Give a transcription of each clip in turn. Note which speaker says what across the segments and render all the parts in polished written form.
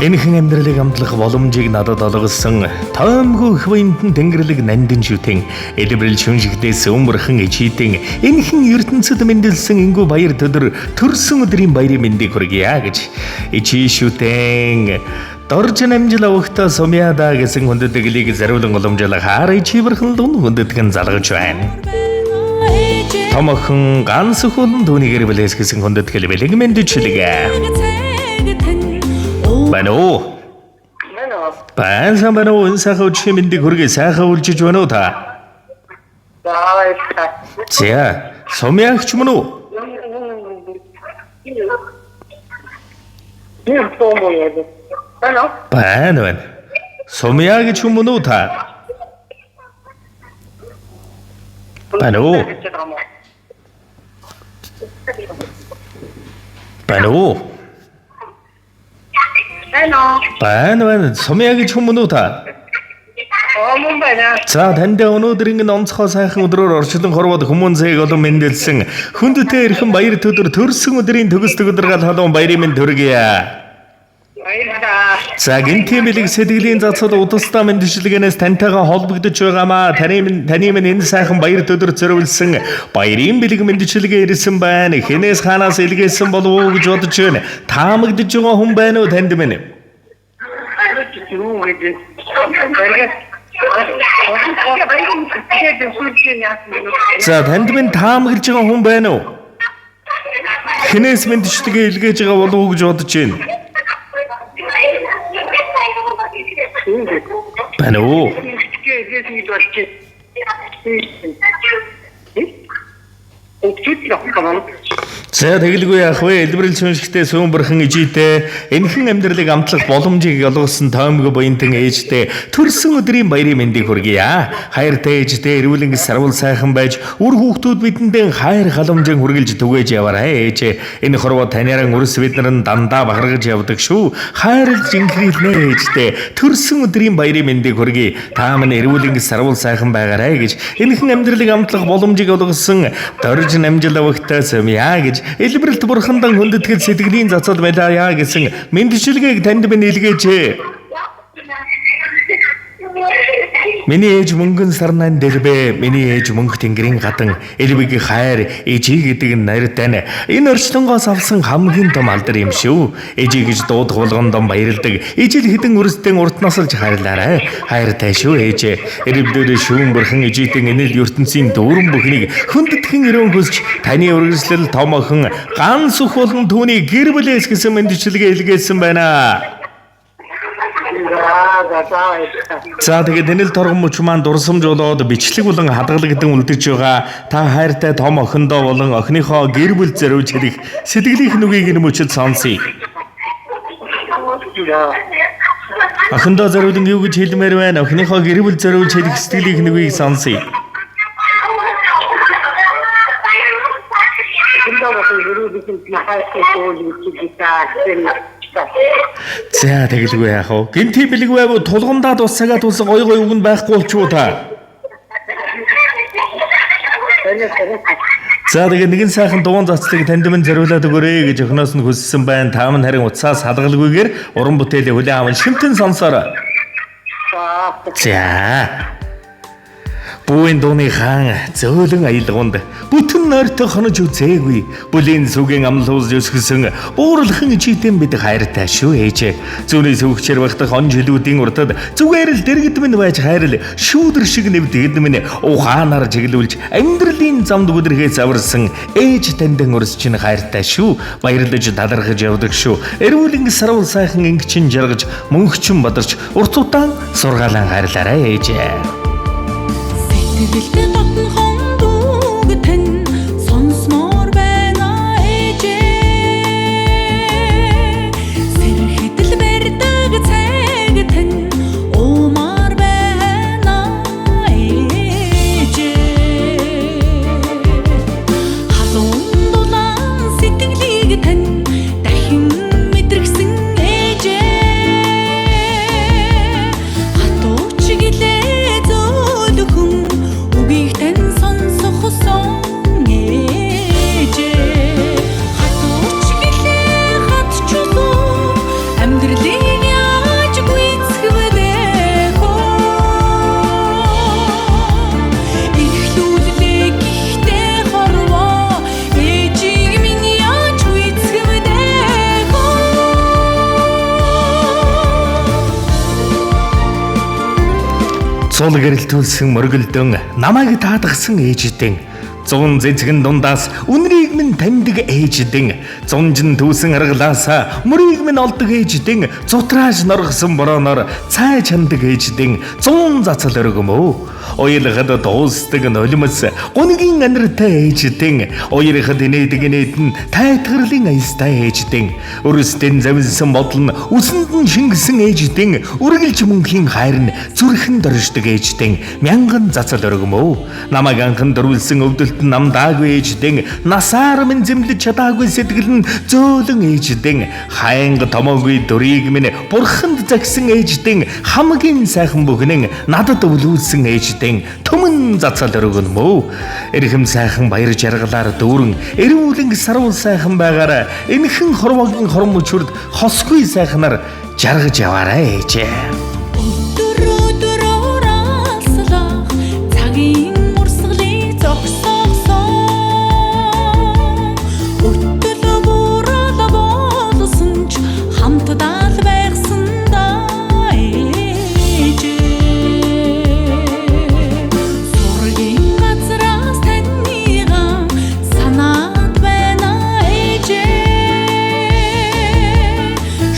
Speaker 1: Энэхэн амьдралыг амтлах боломжийг надад олгосон тоомгүй их буянтан тэнгэрлэг нандин шүтэн элбэрэл шүншигдээс өмөрхөн ичитэн энэхэн ертөнцид мэндэлсэн ингүү баяр төдөр төрсөн өдрийн баярын мэндийг хүргье гэж ичи шүтэн дорж намжил авахта сумяда гэсэн хүндэтгэлийг зариулан голомжлох хараа чивэрхэн лун хүндэтгэн залгаж байна. Томхон ганц хүн түүнийгээр блэс гэсэн хүндэтгэл бэлэг мэндчлэгээ. Бано. Баасан бано үнсахаа үчи мэндийг хүргээ сайхаа үлжиж байна уу та? За, сумьягч мөн үү? Бано. Сумьягч мөн үү та? Бано. Бано. Бано, сумьягч мөн үү та?
Speaker 2: Мөн байна.
Speaker 1: За танд өнөөдрийн онцгой сайхан өдрөөр орчлон хорвоод хүмүүнцэйг олон мэндэлсэн хүндтэй эрхэм баяр төдөр төрсөн өдрийн төгсдөг өдргал халуун баярын мэнд төргийе.
Speaker 2: Баярлалаа.
Speaker 1: За гинтийн бэлэг сэтгэлийн зацал удастаа мэндчилгээнээс тантайгаа холбогдож байгаамаа таны минь энэ сайхан баяр төдөр зориулсан баярын бэлэг мэндчилгээ ирсэн байна. Хинээс хаанаас илгээсэн болов уу гэж бодож байна. Таамагдж байгаа хүн байна уу танд минь?
Speaker 2: Юу гэдэг?
Speaker 1: За танд минь таамаглаж байгаа хүн байна уу? Хинээс мэндчилгээ илгээж байгаа болов уу гэж бодож байна. Байна уу? За тэгэлгүй яах вэ? Элбэрэл шүншигтэй сүүмбэрхэн ижитэй энэхэн амьдралыг амтлах боломжийг олгосон тоомгүй буянтан ээжтэй төрсөн өдрийн баярын мэндийг хүргье. Хайртай ээжтэй эрүүлэн сарвал сайхан байж үр хүүхдүүд бидэндээ хайр халамжийн хүргэлж түгээж яваарай ээж. Энэ хорвоо таняран өрс биднэр дандаа бахаргаж явдаг шүү. Хайрлж инхрийлнэ ээжтэй төрсөн өдрийн баярын мэндийг хүргье. Та минь эрүүлэн сарвал сайхан байгаарай гэж энэхэн амьдралыг амтлах боломжийг олгосон дорж намжил авахтаа сумья гэж элбэрэлт бурхандан хүндэтгэл сэтгэлийн зацал байлаа гэсэн мэндчилгээг танд минь илгээжээ. Миний ээж мөнгөн сарнан дэрбэ, миний ээж мөнгө тэнгэрийн гадан элбэг хайр ээжий гэдэг нартай энэ орчлонгоос авсан хамгийн том алдар юм шүү. Ээжий гэж дуудах болгондон баярлдаг. Ижил хідэн үрстэн урт насалж хайрлаарай. Хайртай шүү ээж. Эрбдээр шүүн бүрхэн ээжийн энэл ертөнцийн дүүрэн бүхнийг хүндэтгэн өрөөн хүсч таны үргэлжлэл томоохон ганц өх болон түүний гэр бүлээс гэсэн мэндчилгээ илгээсэн байна. За тэгээд энэл торгон мөч маань дурсамж болоод бичлэг болон хадгалагдсан үлдэж байгаа. Та хайртай том охиндоо болон охиныхоо гэр бүл зориулж хэлэх сэтгэлийнх нүгийг энэ мөчөд сонсъё. Охиндоо зориулан юу гэж хэлмээр байна? Охиныхоо гэр бүл зориулж хэлэх сэтгэлийнх нүгийг сонсъё. За тэгэлгүй яах вэ? Гинти бэлгүй байв тулгамдаа дуссагаа тулсан гой үгэнд байхгүй болчихоо та. За тэгээд нэгэн сайхан дуун зацлыг танд минь зориулаад өгөөрэй гэж охиноос нь хүссэн байна. Та минь харин уцаас хадгалгүйгээр уран бүтээлээ хүлээн аван шимтэн сонсоорой. За Бүүн дууны хаан зөөлөн аялгаунд бүтэн нойртой хонож үзээгүй. Бүлийн сүгийн амлуус өсгсөн буурлахын ичитэн бид хайртай шүү ээж. Зүүнний сүгчээр багтах он жилүүдийн урдад зүгээр л дэргэд минь байж хайрл шүүдэр шиг нэвдгэд минь ухаанаар чиглүүлж амьдралын замд бүдэрхээс аварсан ээж тандан өрс чинь хайртай шүү. Баярлаж талархаж явдаг шүү. Эрүүлэн сарвал сайхан ингэчин жаргаж мөнхчин бадарч урт удаан сургаалan хайрлаарай ээж.
Speaker 3: Сэтгэлдээ татн хондууг тань сонсмоор байна ээжээ. Сэрхэтэл барьдаг цайг тань уумаар байна ээжээ. Халуун дулаан сэтгэлийг тань дахин мэдрэгсэн ээжээ. Хатууч гэлээ зөөлөхөн үгийг тань
Speaker 1: Сул гэрэлтүүлсэн мөргөлдөн намайг таадагсан ээждэн 100 зэцгэн дундаас үнрийг минь таньдаг ээждэн 100 түүсэн аргалаасаа мөрийг минь олдог ээждэн зутрааж норгосон борооноор цай чандаг ээждэн 100 зацал өргөмөө ойлгоход дуустдаг нулимс гунгийн анартай ээждэн ойрход инээдэг инээдэн тайтгарлын аястай ээждэн өрөстэн завилсан бодол нь үсэнд нь шингэсэн ээждэн үргэлж мөнхийн хайр нь зүрхэн дөрждөг ээждэн мянган зацал өргөмөө намайг анхан дөрвөлсөн өвдөлт нам даагүй ээждэн насаар минь зэмлэж чадаагүй сэтгэл нь зөөлөн ээждэн хаянга томоогүй дөрийг минь бурханд загсан ээждэн хамгийн сайхан бүхнэн надад өвлүүлсэн ээждэн төмөн зацал өргөн мөө эрхэм сайхан баяр жаргалаар дүүрэн эрүүлэн сарвал сайхан байгаараа энэхэн хорвогийн хорон мөчөрд хосгүй сайхнаар жаргаж яваарай ээжээ.
Speaker 3: Өдөр алслах цагийн урсгалыг зогсоогсон өтөл буурал болсон ч хамтдаа л байгсан да ээжээ сургийн газраас таньныгаа санаад байна ээжээ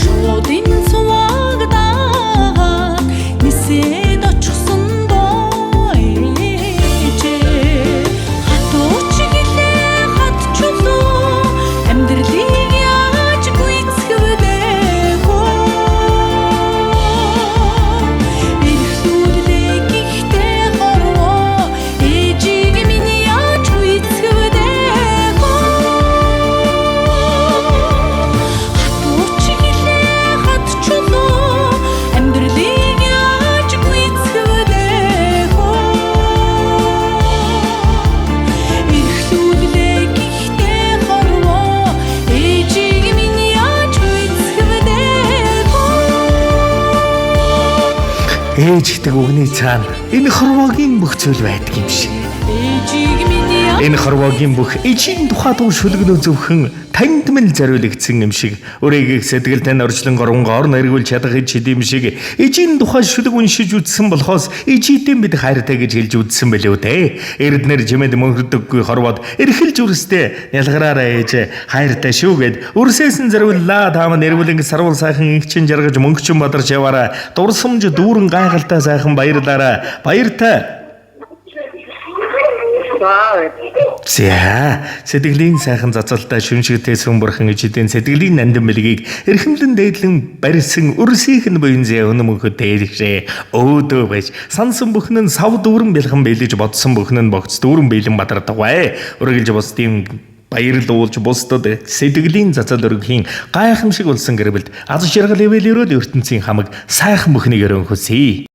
Speaker 3: шуудын цувагдаа нисээд очихсон доо ээжээ хатууч гэлээ хатчлуу амьдралыг яаж гүйцэхвэдэхөө эрхлүүлээ гихтээ хорвоо ээжийг минь яаж гүйцэхвэдэхөө хатууч гэлээ хатчлуу амьдралыг яаж гүйцэхвэдэхөө эрхлүүлээ гихтээ хорвоо ээжийг минь яаж гүйцэхвэдэхөө
Speaker 1: Ээж гэдэг үгний цаана энэ хорвогийн бүх зүйл байдаг юм шиг.
Speaker 3: ээжийг минь яаж
Speaker 1: Энэ хорвогийн бүх эжийн тухай дуу шүлгнөө зөвхөн танд мэл зориулагдсан юм шиг өрөөгөө сэтгэлдээ орчлон горонгоор нэргүүл чадах ичид юм шиг эжийн тухай шүлэг уншиж үзсэн болохоос ичидэн бид хайртай гэж хэлж үзсэн байлээ үү те. Эрднэр жимэд мөнхөрдөггүй хорвоод эрхэлж үрстэй ялгараараа ээж хайртай шүү гэд үрсээс нь зориуллаа таамаа нэргүүлэн сарвал сайхан игчин жаргаж мөнгөчөн бадарч яваараа дурсамж дүүрэн гайхалтай сайхан баярлаараа баяртай. За сэтгэлийн сайхан зацалтай шүншигтэй сүмбэрхэн ичидэн сэтгэлийн нандин бэлгийг эрхэмлэн дээдлэн барьсан өрсийнх нь буян зэ өнөмөхөд дээрхшээ өөдөө байж сансан бүхэн нь сав дүүрэн бэлхэн бэлэж бодсон бүхэн нь богц дүүрэн бэлэн бадардаг өргөлж бусдын баярлуулж бусдад сэтгэлийн зацал өргөхийн гайхамшиг болсон гэрбэлд аз жаргал ивэлэрэл ертөнцийн хамаг сайхан бүхнийг өрөнхөсэй.